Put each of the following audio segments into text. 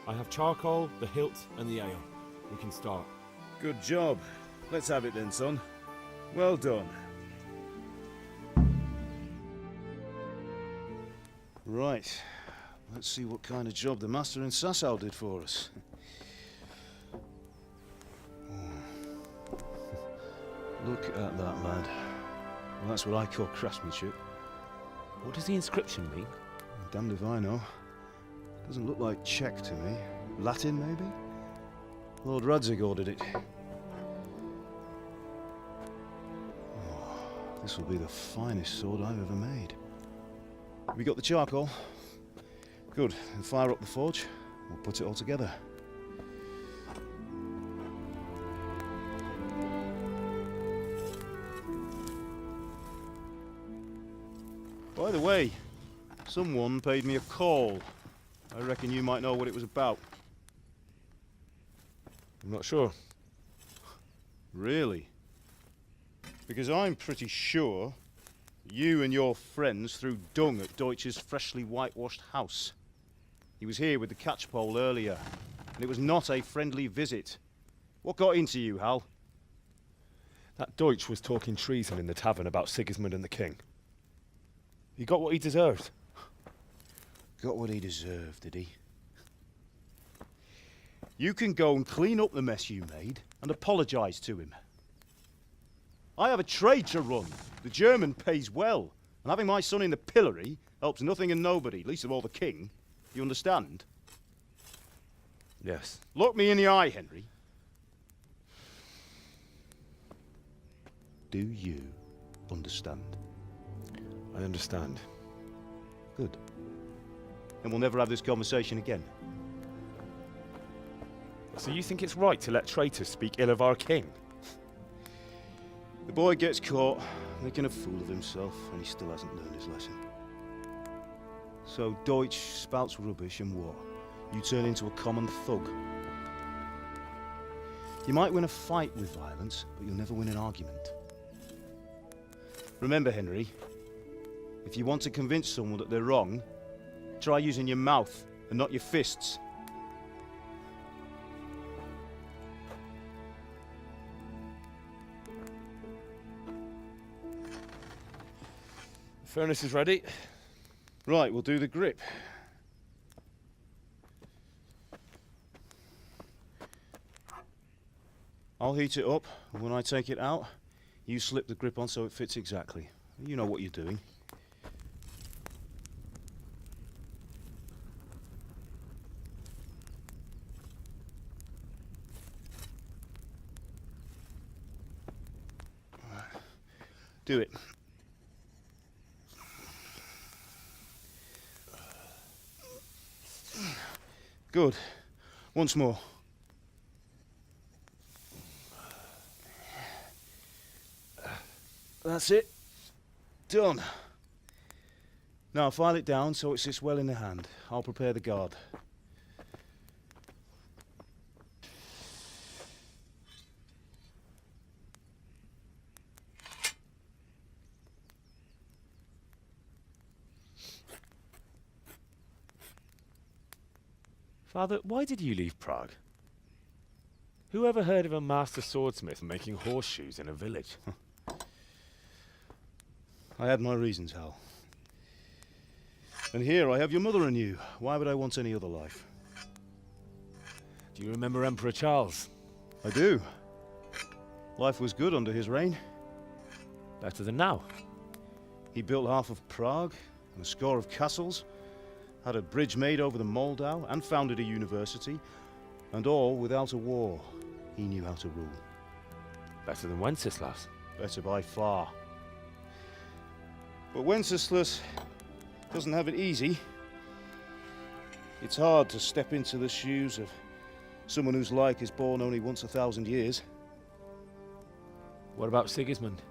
I have charcoal, the hilt, and the ale. We can start. Good job. Let's have it then, son. Well done. Right. Let's see what kind of job the master in Sasau did for us. Look at that, lad. Well, that's what I call craftsmanship. What does the inscription mean? Damned if I know. Doesn't look like Czech to me. Latin, maybe? Lord Radzig ordered it. Oh, this will be the finest sword I've ever made. Have you got the charcoal? Good. Then fire up the forge. We'll put it all together. By the way, someone paid me a call. I reckon you might know what it was about. I'm not sure. Really? Because I'm pretty sure you and your friends threw dung at Deutsch's freshly whitewashed house. He was here with the catchpole earlier, and it was not a friendly visit. What got into you, Hal? That Deutsch was talking treason in the tavern about Sigismund and the king. He got what he deserved. Got what he deserved, did he? You can go and clean up the mess you made and apologise to him. I have a trade to run. The German pays well, and having my son in the pillory helps nothing and nobody, least of all the king. You understand? Yes. Look me in the eye, Henry. Do you understand? I understand. Good. And we'll never have this conversation again. So you think it's right to let traitors speak ill of our king? The boy gets caught, making a fool of himself, and he still hasn't learned his lesson. So Deutsch spouts rubbish and what? You turn into a common thug. You might win a fight with violence, but you'll never win an argument. Remember, Henry, if you want to convince someone that they're wrong, try using your mouth and not your fists. The furnace is ready. Right, we'll do the grip. I'll heat it up, and when I take it out, you slip the grip on so it fits exactly. You know what you're doing. Do it. Good. Once more. That's it. Done. Now file it down so it sits well in the hand. I'll prepare the guard. Father, why did you leave Prague? Who ever heard of a master swordsmith making horseshoes in a village? I had my reasons, Hal. And here I have your mother and you. Why would I want any other life? Do you remember Emperor Charles? I do. Life was good under his reign. Better than now. He built half of Prague and a score of castles, had a bridge made over the Moldau, and founded a university, and all without a war. He knew how to rule. Better than Wenceslas. Better by far. But Wenceslas doesn't have it easy. It's hard to step into the shoes of someone whose like is born only once 1,000 years. What about Sigismund?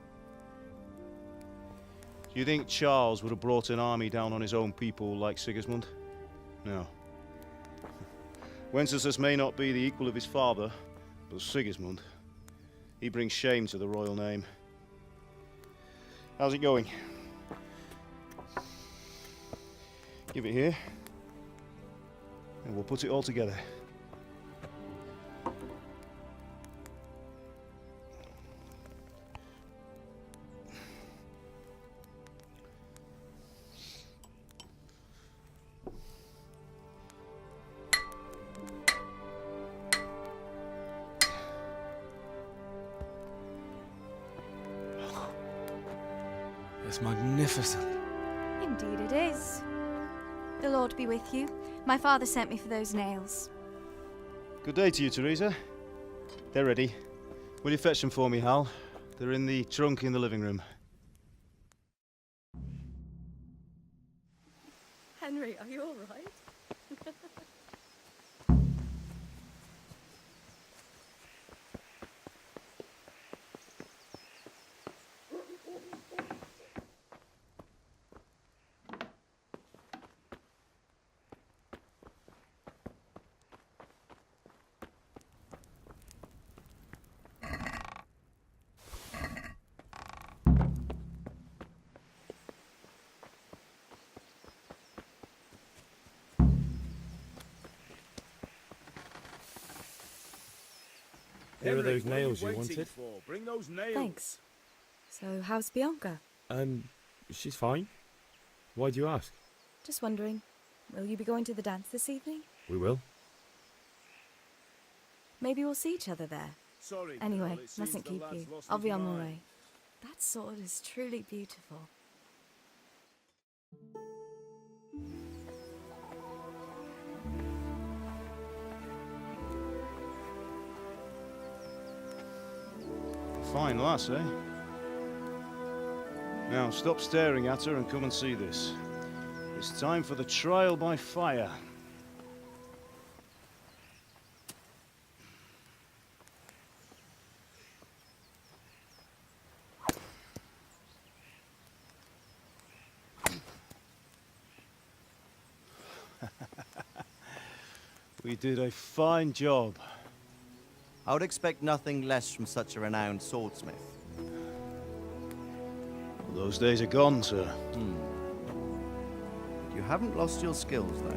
Do you think Charles would have brought an army down on his own people like Sigismund? No. Wenceslas may not be the equal of his father, but Sigismund, he brings shame to the royal name. How's it going? Give it here. and we'll put it all together. It's magnificent. Indeed it is. The Lord be with you. My father sent me for those nails. Good day to you, Teresa. They're ready. Will you fetch them for me, Hal? They're in the trunk in the living room. Henry, are you all right? Here are those nails you wanted. Bring those nails. Thanks. So, how's Bianca? She's fine. Why do you ask? Just wondering, will you be going to the dance this evening? We will. Maybe we'll see each other there. Sorry. Anyway, Carol, it seems mustn't the keep lad's you. lost I'll his be on my mind. way. That sword is truly beautiful. Fine lass, eh? Now, stop staring at her and come and see this. It's time for the trial by fire. We did a fine job. I would expect nothing less from such a renowned swordsmith. Well, those days are gone, sir. You haven't lost your skills, though.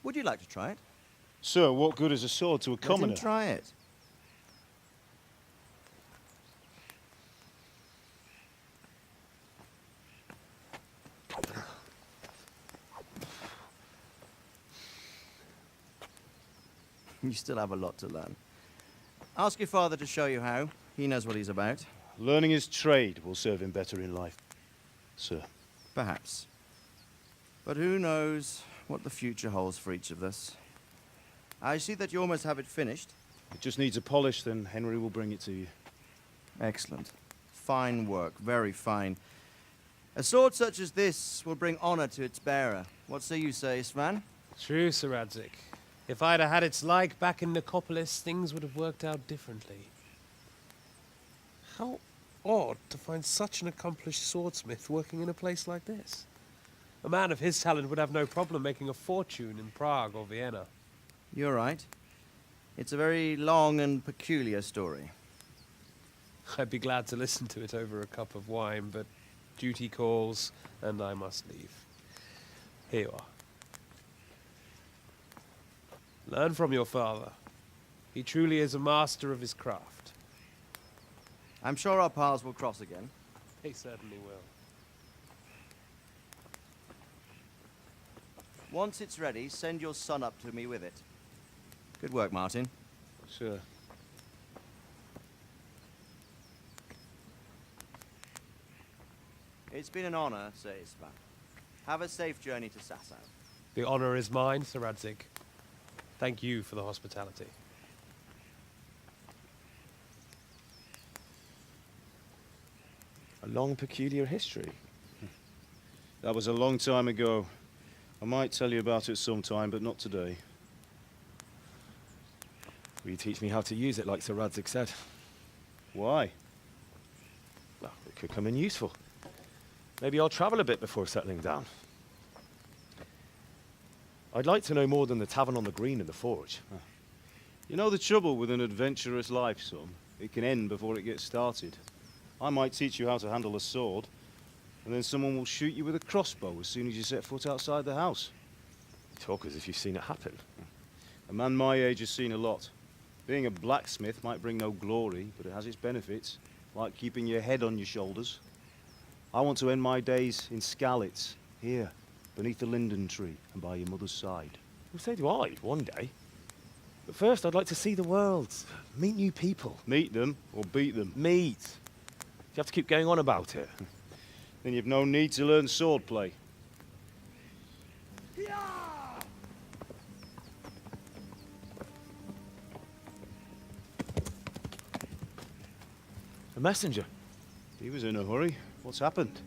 Would you like to try it? Sir, what good is a sword to a Let him commoner? try it. You still have a lot to learn. Ask your father to show you how. He knows what he's about. Learning his trade will serve him better in life, sir. Perhaps. But who knows what the future holds for each of us. I see that you almost have it finished. It just needs a polish, then Henry will bring it to you. Excellent. Fine work, very fine. A sword such as this will bring honor to its bearer. What say you, Svan? True, Sir Radzik. If I'd have had its like back in Nicopolis, things would have worked out differently. How odd to find such an accomplished swordsmith working in a place like this. A man of his talent would have no problem making a fortune in Prague or Vienna. You're right. It's a very long and peculiar story. I'd be glad to listen to it over a cup of wine, but duty calls, and I must leave. Here you are. Learn from your father. He truly is a master of his craft. I'm sure our paths will cross again. He certainly will. Once it's ready, send your son up to me with it. Good work, Martin. Sir. It's been an honor, Sir Isvan. Have a safe journey to Sasau. The honor is mine, Sir Radzik. Thank you for the hospitality. A long, peculiar history. That was a long time ago. I might tell you about it sometime, but not today. Will you teach me how to use it, like Sir Radzik said? Why? Well, it could come in useful. Maybe I'll travel a bit before settling down. I'd like to know more than the tavern on the green and the forge. You know the trouble with an adventurous life, son? It can end before it gets started. I might teach you how to handle a sword, and then someone will shoot you with a crossbow as soon as you set foot outside the house. You talk as if you've seen it happen. A man my age has seen a lot. Being a blacksmith might bring no glory, but it has its benefits, like keeping your head on your shoulders. I want to end my days in Skalitz, here, beneath the linden tree and by your mother's side. Well, so do I, one day. But first, I'd like to see the world, meet new people. Meet them or beat them. Meet. You have to keep going on about it. Then you've no need to learn swordplay. A messenger. He was in a hurry. What's happened?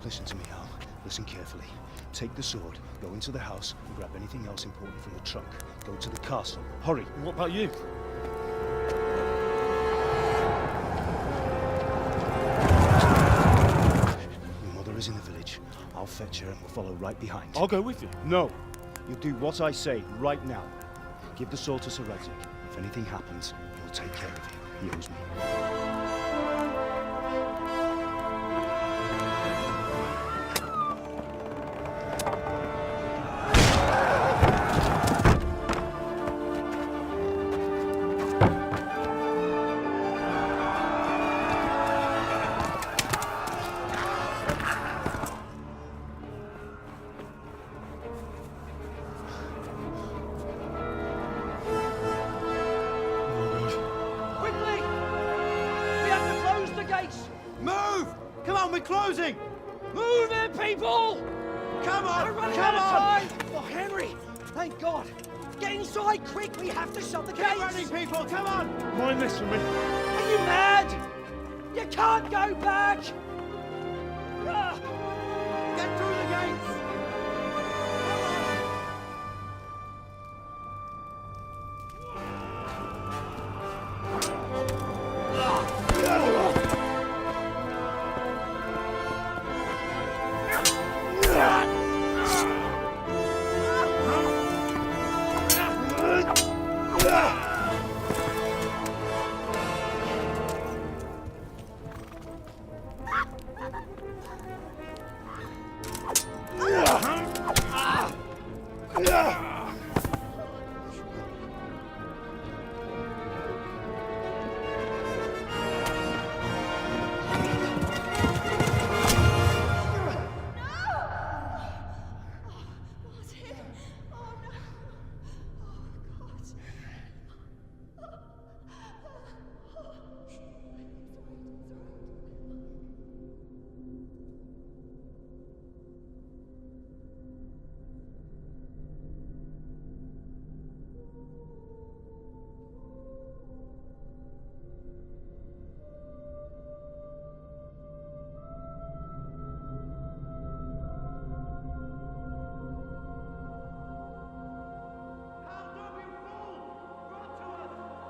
Listen to me, Hal. Listen carefully. Take the sword, go into the house, and grab anything else important from the trunk. Go to the castle. Hurry! What about you? Your mother is in the village. I'll fetch her and we'll follow right behind. I'll go with you. No! You'll do what I say right now. Give the sword to Sir Isaac. If anything happens, he'll take care of you. He owes me. Quickly! We have to close the gates! Move! Come on, we're closing! Move it, people! Come on! We're running Come out of on! time! Oh, Henry! Thank God! Get inside, quick! We have to shut the Get gates! ready, people! Come on! Mind this for me. Are you mad? You can't go back! Ah! Get through the gates!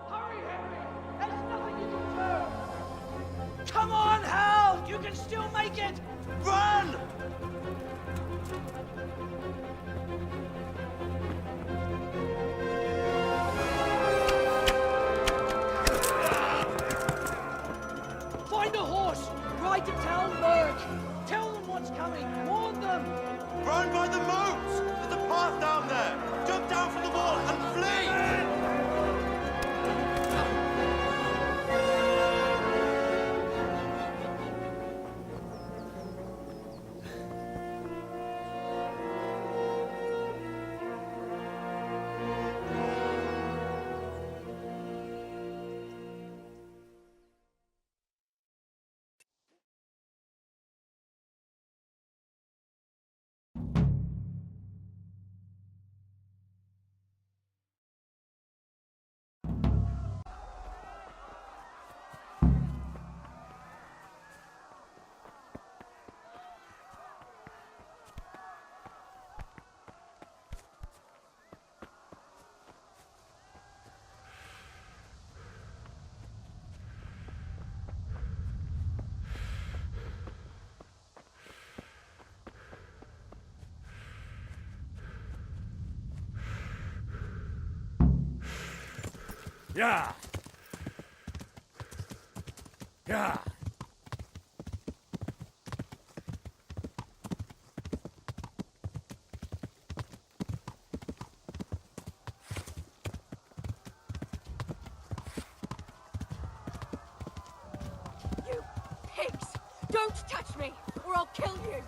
Hurry, Henry! There's nothing you can do! Come on, Hal! You can still make it! Run! Find a horse! Ride to town, Merc! Tell them what's coming! Warn them! Run by the moat! There's a path down there! Jump down from the wall and flee! Yeah. Yeah. You pigs! Don't touch me, or I'll kill you!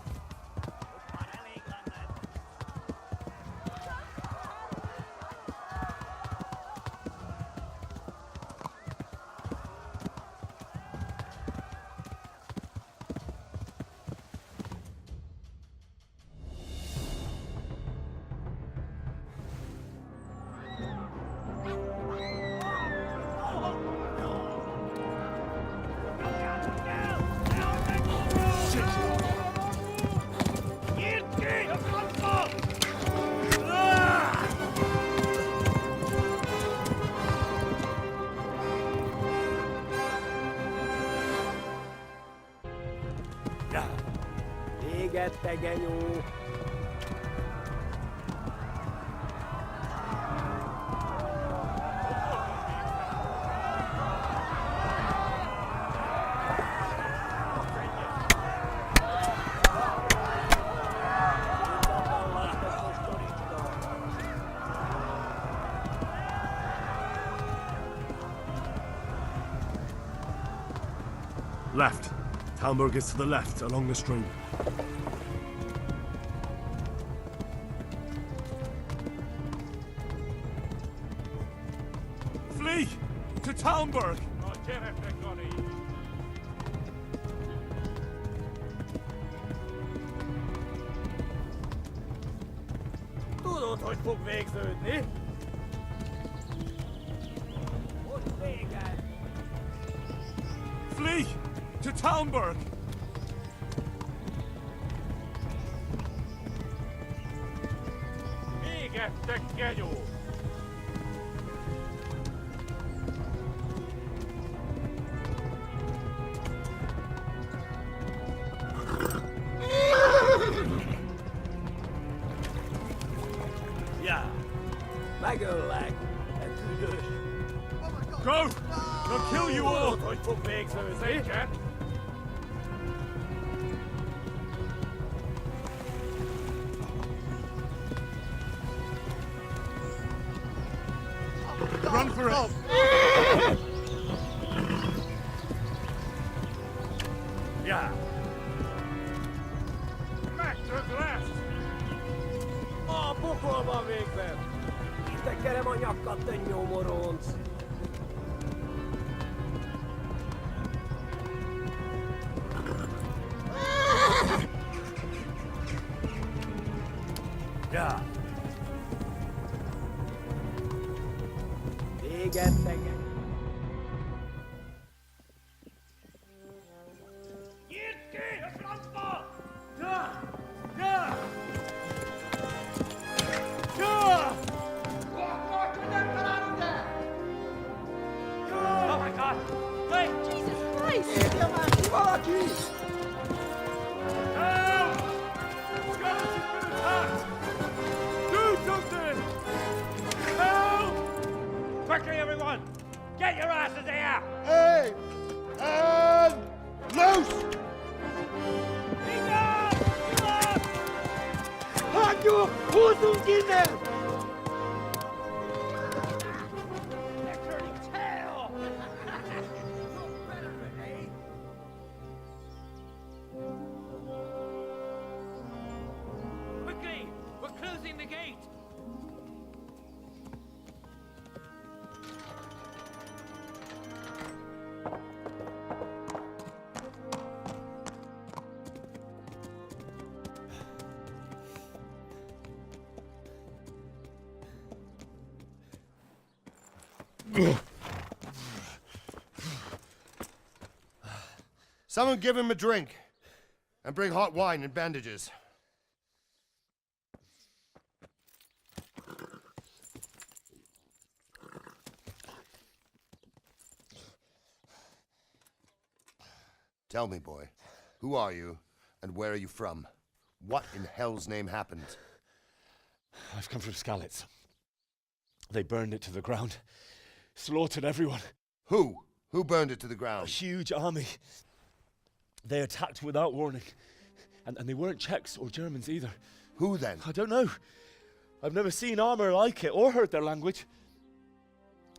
Égettegenyó! Left. Talmberg is to the left, along the stream. Flee! To Talmberg! Tudod, hogy fog végződni? Most véged! Flee! To Talmberg! Égettek, genyó! Ja, megöllek, egy üdös! Go! They'll kill you all! Tudod, hogy fog végződni? Run for it! Ja! Megtök lesz! A pokolban végzem! Tekerem a nyakat, te nyomoronc! Ja! Égettegenyó! Nyírd ki a francba! Ja! Ja! Ja! Oh my God! Hey! Jesus Christ! Érje már ki valaki! Help! Skalitz has been attacked! Do something! Help! Quickly, everyone! Get your asses here! Hey! And loose! Inga! Inga! Hagyjuk! Húzzunk innen! They're turning tail! Quickly! We're closing the gate! Someone give him a drink. And bring hot wine and bandages. Tell me, boy, who are you and where are you from? What in hell's name happened? I've come from Skalitz. They burned it to the ground. slaughtered everyone. Who? Who burned it to the A ground? huge army. They attacked without warning. And they weren't Czechs or Germans either. Who then? I don't know. I've never seen armor like it or heard their language.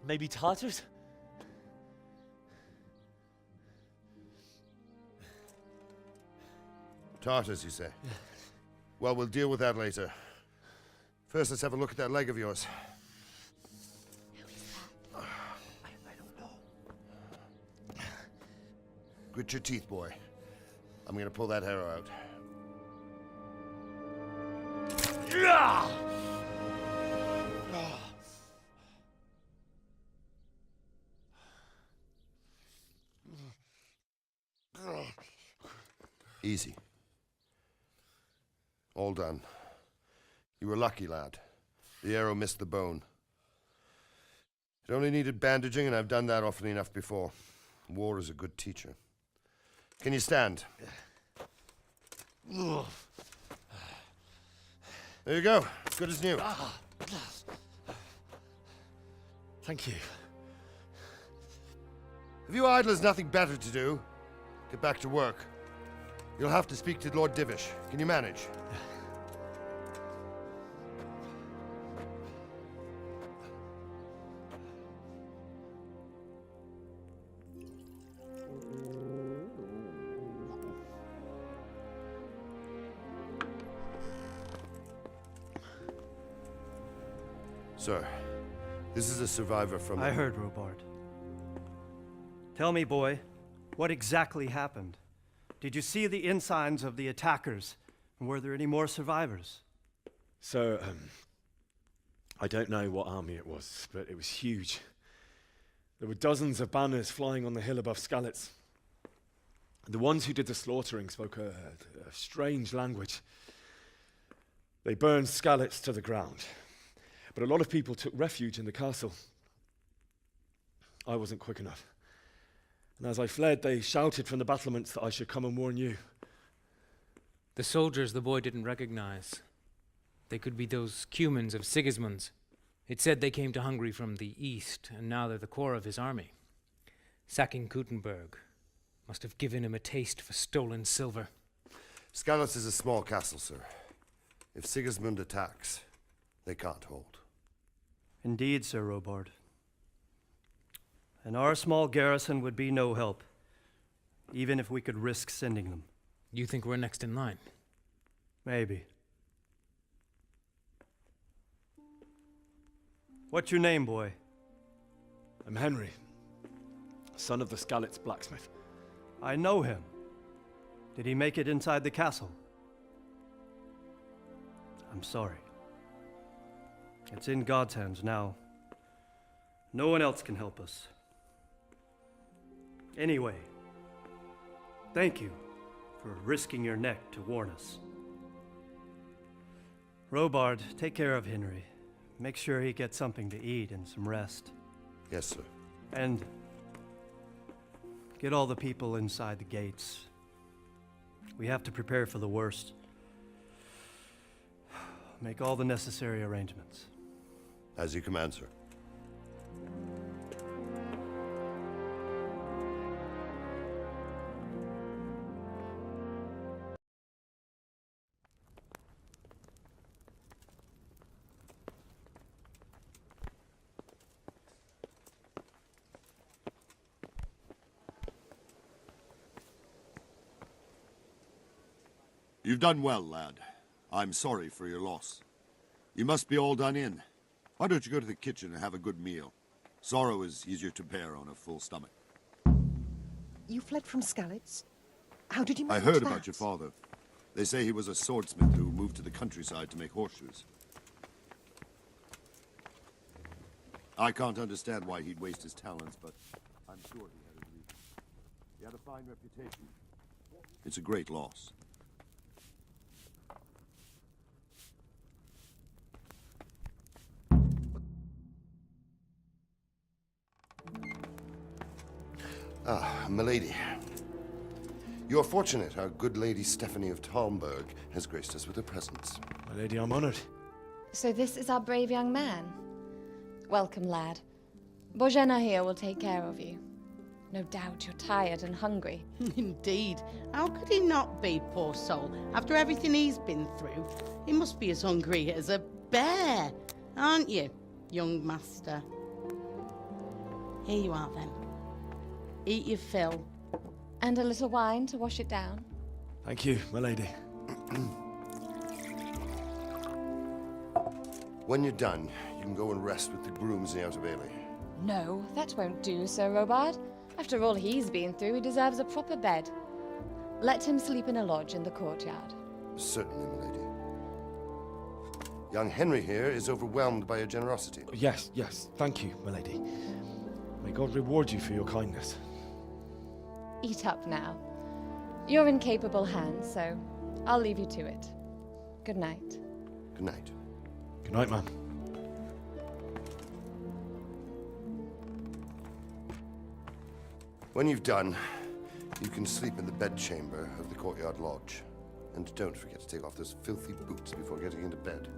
Maybe Tatars? Tartars, you say? Yeah. Well, we'll deal with that later. First, let's have a look at that leg of yours. I don't know. Grit your teeth, boy. I'm gonna pull that arrow out. Easy. All done. You were lucky, lad. The arrow missed the bone. It only needed bandaging, and I've done that often enough before. War is a good teacher. Can you stand? There you go. Good as new. Thank you. If you idlers nothing better to do, get back to work. You'll have to speak to Lord Divish. Can you manage? Sir, this is a survivor from... I heard, Robard. Tell me, boy, what exactly happened? Did you see the ensigns of the attackers? And were there any more survivors? So, I don't know what army it was, but it was huge. There were dozens of banners flying on the hill above Skalitz. The ones who did the slaughtering spoke a strange language. They burned Skalitz to the ground. But a lot of people took refuge in the castle. I wasn't quick enough. And as I fled, they shouted from the battlements that I should come and warn you. The soldiers the boy didn't recognize. They could be those Cumans of Sigismund's. It said they came to Hungary from the east, and now they're the core of his army. Sacking Kuttenberg must have given him a taste for stolen silver. Skalitz is a small castle, sir. If Sigismund attacks, they can't hold. Indeed, Sir Robard. And our small garrison would be no help, even if we could risk sending them. You think we're next in line? Maybe. What's your name, boy? I'm Henry, son of the Skalitz blacksmith. I know him. Did he make it inside the castle? I'm sorry. It's in God's hands now. No one else can help us. Anyway, thank you for risking your neck to warn us. Robard, take care of Henry. Make sure he gets something to eat and some rest. Yes, sir. And get all the people inside the gates. We have to prepare for the worst. Make all the necessary arrangements. As you command, sir. You've done well, lad. I'm sorry for your loss. You must be all done in. Why don't you go to the kitchen and have a good meal? Sorrow is easier to bear on a full stomach. You fled from Skalitz? How did you I manage heard that? about your father. They say he was a swordsmith who moved to the countryside to make horseshoes. I can't understand why he'd waste his talents, but I'm sure he had a reason. He had a fine reputation. It's a great loss. Ah, milady. You're fortunate our good lady Stephanie of Talmberg has graced us with her presence. My lady, I'm honored. So this is our brave young man. Welcome, lad. Bozhena here will take care of you. No doubt you're tired and hungry. Indeed. How could he not be, poor soul? After everything he's been through, he must be as hungry as a bear, aren't you, young master? Here you are, then. Eat your fill. And a little wine to wash it down. Thank you, my lady. When you're done, you can go and rest with the grooms in the Outer Bailey. No, that won't do, Sir Robard. After all he's been through, he deserves a proper bed. Let him sleep in a lodge in the courtyard. Certainly, my lady. Young Henry here is overwhelmed by your generosity. Yes, thank you, my lady. May God reward you for your kindness. Eat up now. You're in capable hands, so I'll leave you to it. Good night. Good night. Good night, ma'am. When you've done, you can sleep in the bedchamber of the courtyard lodge. And don't forget to take off those filthy boots before getting into bed.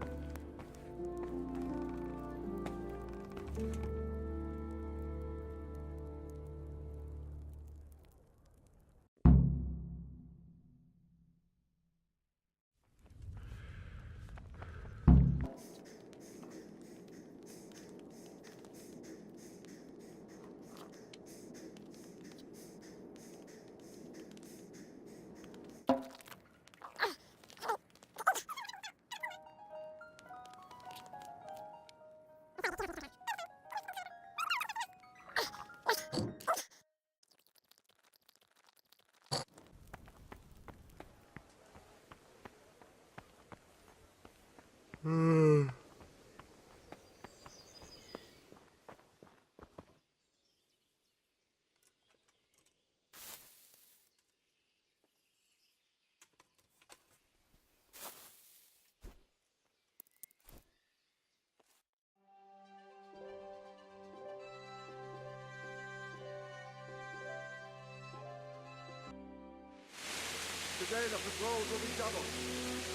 Today the patrols will be doubled.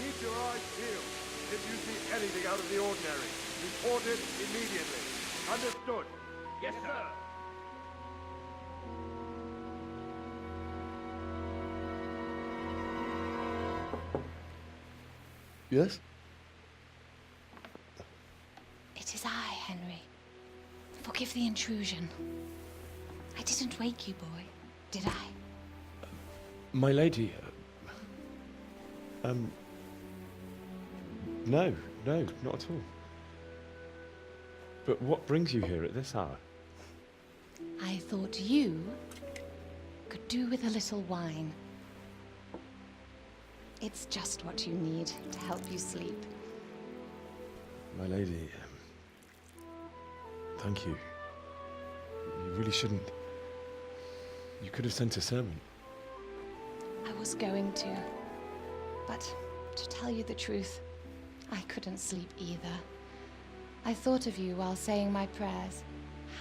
Keep your eyes peeled. If you see anything out of the ordinary, report it immediately. Understood? Yes, sir. Yes? It is I, Henry. Forgive the intrusion. I didn't wake you, boy, did I? My lady, no, not at all. But what brings you here at this hour? I thought you could do with a little wine. It's just what you need to help you sleep. My lady, thank you. You really shouldn't. You could have sent a servant. I was going to, but to tell you the truth, I couldn't sleep either. I thought of you while saying my prayers.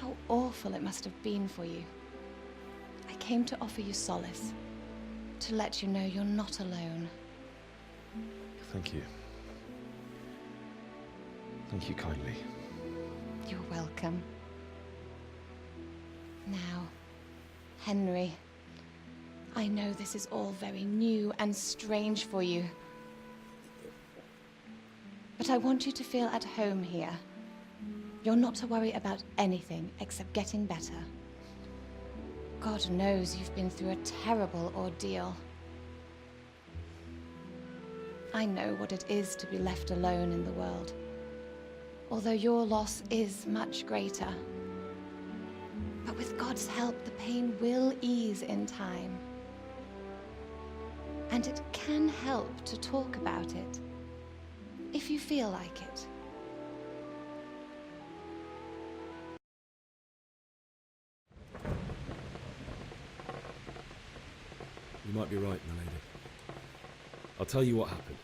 How awful it must have been for you. I came to offer you solace, to let you know you're not alone. Thank you. Thank you kindly. You're welcome. Now, Henry, I know this is all very new and strange for you. But I want you to feel at home here. You're not to worry about anything except getting better. God knows you've been through a terrible ordeal. I know what it is to be left alone in the world, although your loss is much greater. But with God's help, the pain will ease in time. And it can help to talk about it, if you feel like it. You might be right, my lady. I'll tell you what happened.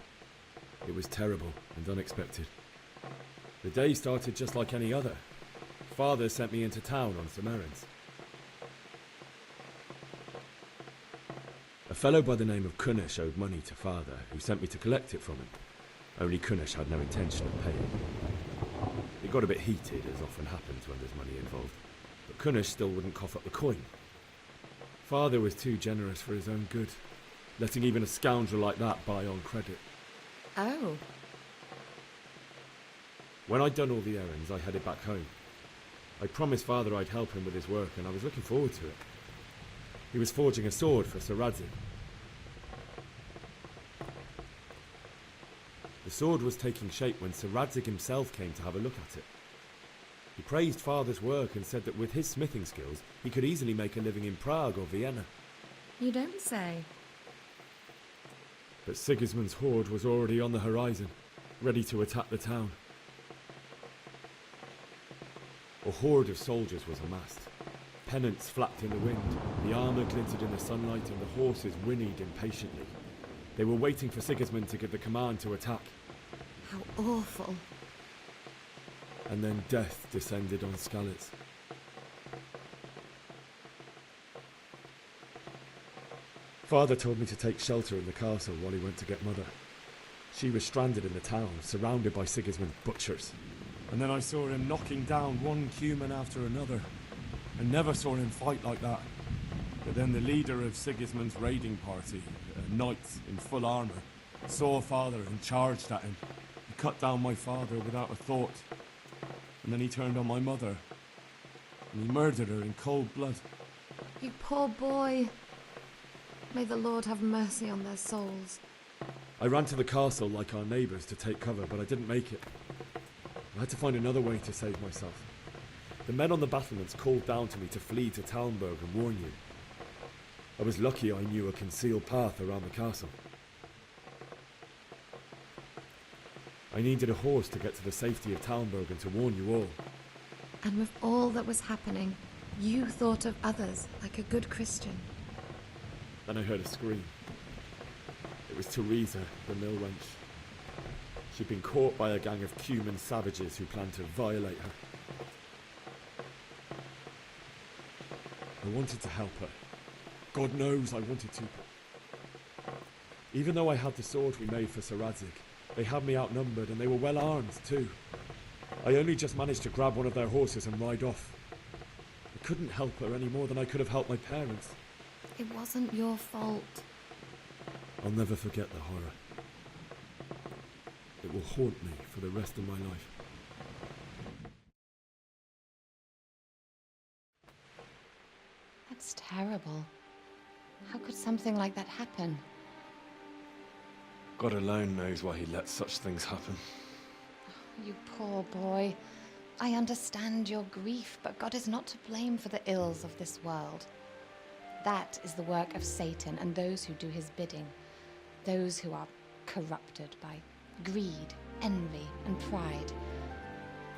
It was terrible and unexpected. The day started just like any other. Father sent me into town on some errands. A fellow by the name of Kunnish owed money to Father, who sent me to collect it from him. Only Kunnish had no intention of paying. It got a bit heated, as often happens when there's money involved. Kunnish still wouldn't cough up the coin. Father was too generous for his own good, letting even a scoundrel like that buy on credit. Oh. When I'd done all the errands, I headed back home. I promised Father I'd help him with his work, and I was looking forward to it. He was forging a sword for Sir Radzig. The sword was taking shape when Sir Radzig himself came to have a look at it. He praised Father's work and said that with his smithing skills, he could easily make a living in Prague or Vienna. You don't say. But Sigismund's horde was already on the horizon, ready to attack the town. A horde of soldiers was amassed. Pennants flapped in the wind, the armour glinted in the sunlight, and the horses whinnied impatiently. They were waiting for Sigismund to give the command to attack. How awful. And then death descended on Skalitz. Father told me to take shelter in the castle while he went to get Mother. She was stranded in the town, surrounded by Sigismund's butchers. And then I saw him knocking down one Cuman after another. I never saw him fight like that. But then the leader of Sigismund's raiding party, a knight in full armour, saw Father and charged at him. He cut down my father without a thought. And then he turned on my mother. And he murdered her in cold blood. You poor boy. May the Lord have mercy on their souls. I ran to the castle like our neighbours to take cover, but I didn't make it. I had to find another way to save myself. The men on the battlements called down to me to flee to Talmberg and warn you. I was lucky I knew a concealed path around the castle. I needed a horse to get to the safety of Talmberg and to warn you all. And with all that was happening, you thought of others like a good Christian. Then I heard a scream. It was Teresa, the mill wench. She'd been caught by a gang of Cuman savages who planned to violate her. I wanted to help her. God knows I wanted to. Even though I had the sword we made for Sir Radzig, they had me outnumbered and they were well armed too. I only just managed to grab one of their horses and ride off. I couldn't help her any more than I could have helped my parents. It wasn't your fault. I'll never forget the horror. It will haunt me for the rest of my life. That's terrible. How could something like that happen? God alone knows why he lets such things happen. You poor boy. I understand your grief, but God is not to blame for the ills of this world. That is the work of Satan and those who do his bidding. Those who are corrupted by greed, envy, and pride.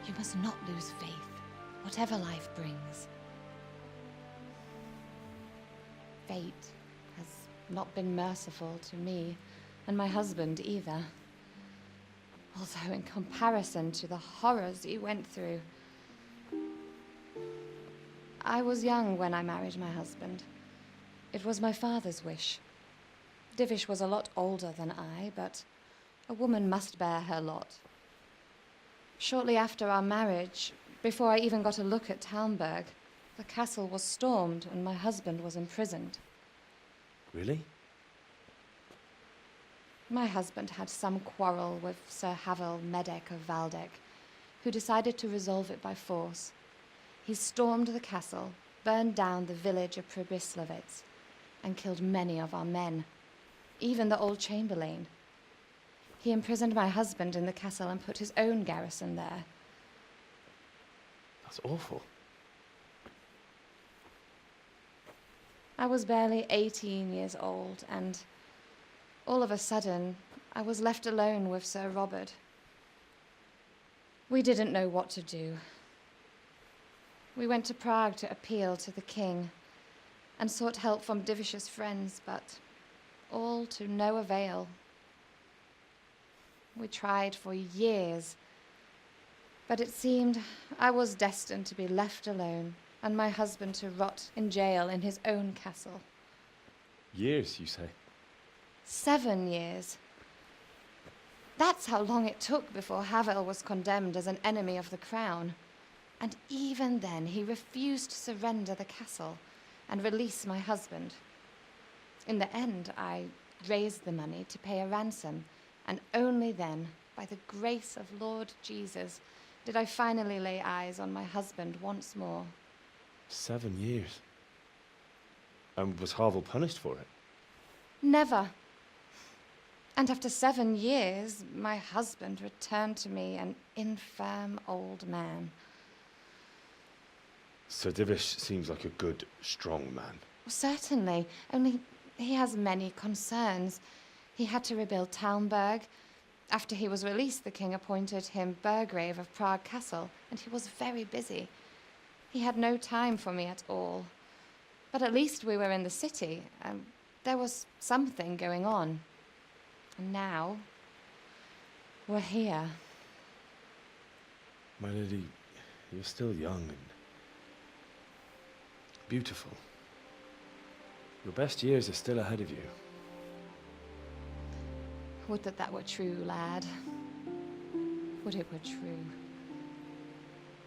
You must not lose faith, whatever life brings. Fate has not been merciful to me, and my husband either. Although in comparison to the horrors he went through. I was young when I married my husband. It was my father's wish. Divish was a lot older than I, but a woman must bear her lot. Shortly after our marriage, before I even got a look at Talmberg, the castle was stormed and my husband was imprisoned. Really? My husband had some quarrel with Sir Havel Medek of Valdek, who decided to resolve it by force. He stormed the castle, burned down the village of Pribyslavitz, and killed many of our men, even the old chamberlain. He imprisoned my husband in the castle and put his own garrison there. That's awful. I was barely 18 years old, and all of a sudden, I was left alone with Sir Robert. We didn't know what to do. We went to Prague to appeal to the king and sought help from Divish's friends, but all to no avail. We tried for years, but it seemed I was destined to be left alone and my husband to rot in jail in his own castle. Years, you say? 7 years. That's how long it took before Havel was condemned as an enemy of the crown. And even then, he refused to surrender the castle and release my husband. In the end, I raised the money to pay a ransom, and only then, by the grace of Lord Jesus, did I finally lay eyes on my husband once more. 7 years. And was Harville punished for it? Never. And after 7 years, my husband returned to me an infirm old man. Sir Divish seems like a good, strong man. Certainly, only he has many concerns. He had to rebuild Talmberg. After he was released, the king appointed him Burgrave of Prague Castle, and he was very busy. He had no time for me at all. But at least we were in the city, and there was something going on. And now, we're here. My lady, you're still young and beautiful. Your best years are still ahead of you. Would that that were true, lad. Would it were true.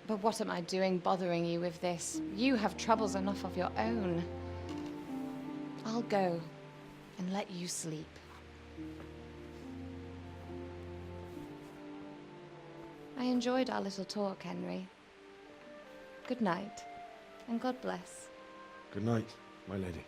But what am I doing bothering you with this? You have troubles enough of your own. I'll go and let you sleep. I enjoyed our little talk, Henry. Good night, and God bless. Good night, my lady.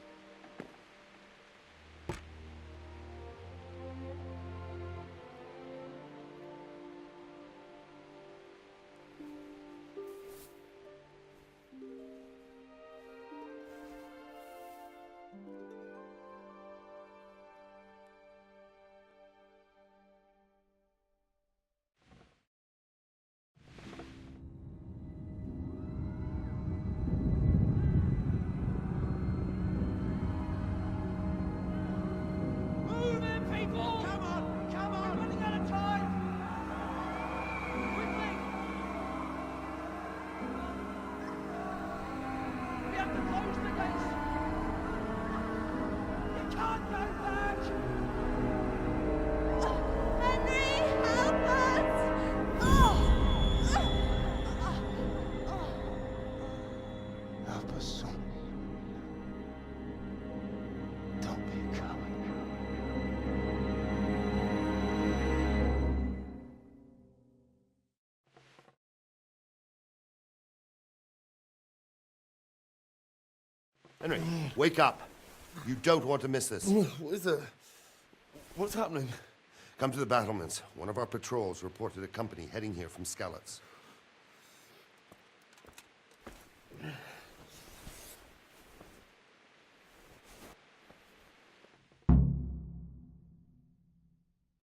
Move in, people! Come on! Come on! We're running out of time! Quickly! We have to close the gates! You can't go back! Henry, help us! Help us, son. Don't be a coward. Henry, wake up. You don't want to miss this. What is it? What's happening? Come to the battlements. One of our patrols reported a company heading here from Skalitz.